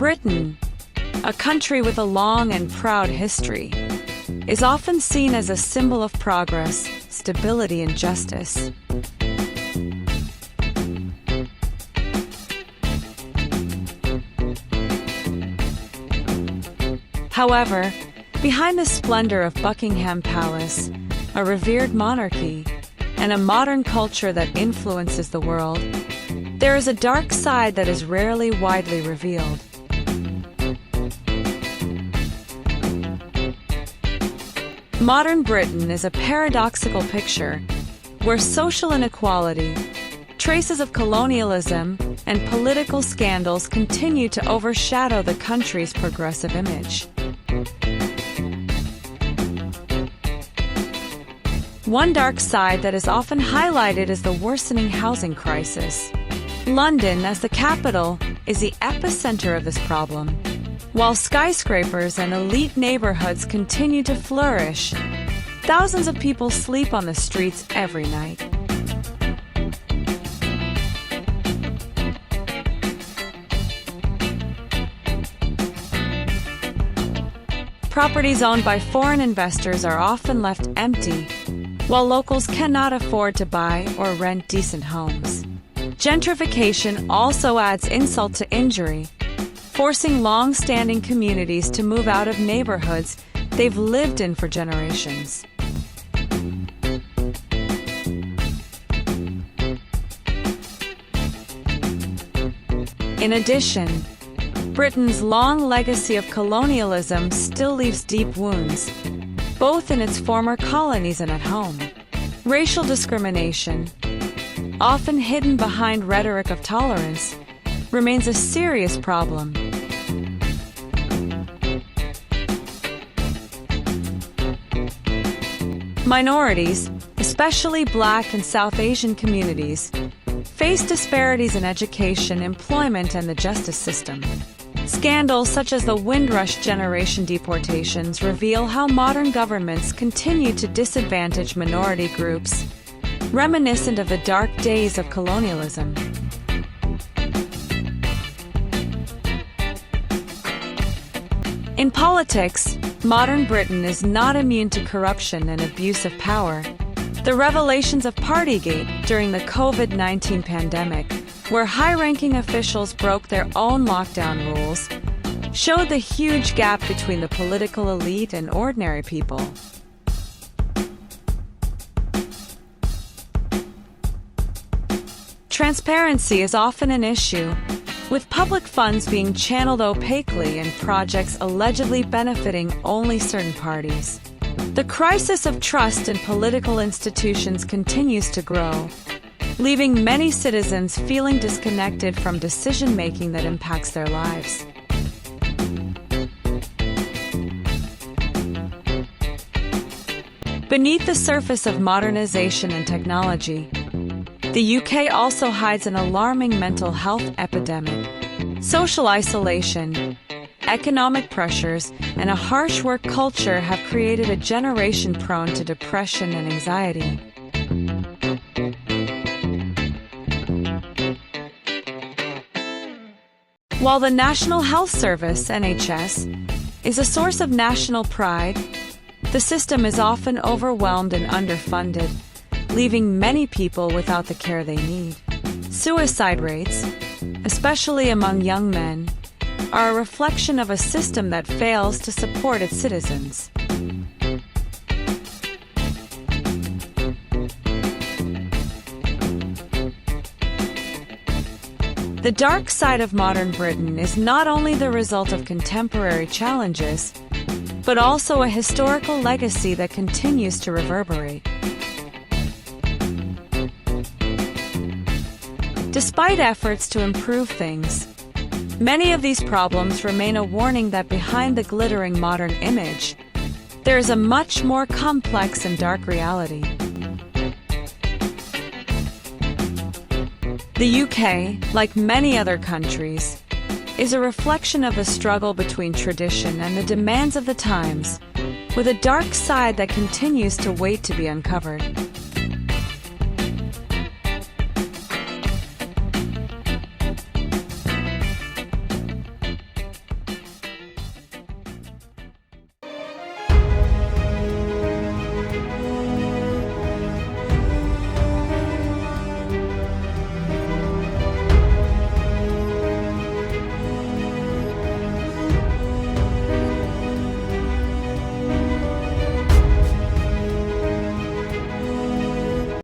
Britain, a country with a long and proud history, is often seen as a symbol of progress, stability, and justice. However, behind the splendor of Buckingham Palace, a revered monarchy, and a modern culture that influences the world, there is a dark side that is rarely widely revealed. Modern Britain is a paradoxical picture where social inequality, traces of colonialism, and political scandals continue to overshadow the country's progressive image. One dark side that is often highlighted is the worsening housing crisis. London, as the capital, is the epicenter of this problem. While skyscrapers and elite neighborhoods continue to flourish, thousands of people sleep on the streets every night. Properties owned by foreign investors are often left empty, while locals cannot afford to buy or rent decent homes. Gentrification also adds insult to injury, forcing long-standing communities to move out of neighborhoods they've lived in for generations. In addition, Britain's long legacy of colonialism still leaves deep wounds, both in its former colonies and at home. Racial discrimination, often hidden behind rhetoric of tolerance, remains a serious problem. Minorities, especially Black and South Asian communities, face disparities in education, employment, and the justice system. Scandals such as the Windrush generation deportations reveal how modern governments continue to disadvantage minority groups, reminiscent of the dark days of colonialism. In politics, modern Britain is not immune to corruption and abuse of power. The revelations of Partygate during the COVID-19 pandemic, where high-ranking officials broke their own lockdown rules, showed the huge gap between the political elite and ordinary people. Transparency is often an issue, with public funds being channeled opaquely and projects allegedly benefiting only certain parties. The crisis of trust in political institutions continues to grow, leaving many citizens feeling disconnected from decision-making that impacts their lives. Beneath the surface of modernization and technology, the UK also hides an alarming mental health epidemic. Social isolation, economic pressures, and a harsh work culture have created a generation prone to depression and anxiety. While the National Health Service, NHS, is a source of national pride, the system is often overwhelmed and underfunded, leaving many people without the care they need. Suicide rates, especially among young men, are a reflection of a system that fails to support its citizens. The dark side of modern Britain is not only the result of contemporary challenges, but also a historical legacy that continues to reverberate. Despite efforts to improve things, many of these problems remain a warning that behind the glittering modern image, there is a much more complex and dark reality. The UK, like many other countries, is a reflection of a struggle between tradition and the demands of the times, with a dark side that continues to wait to be uncovered.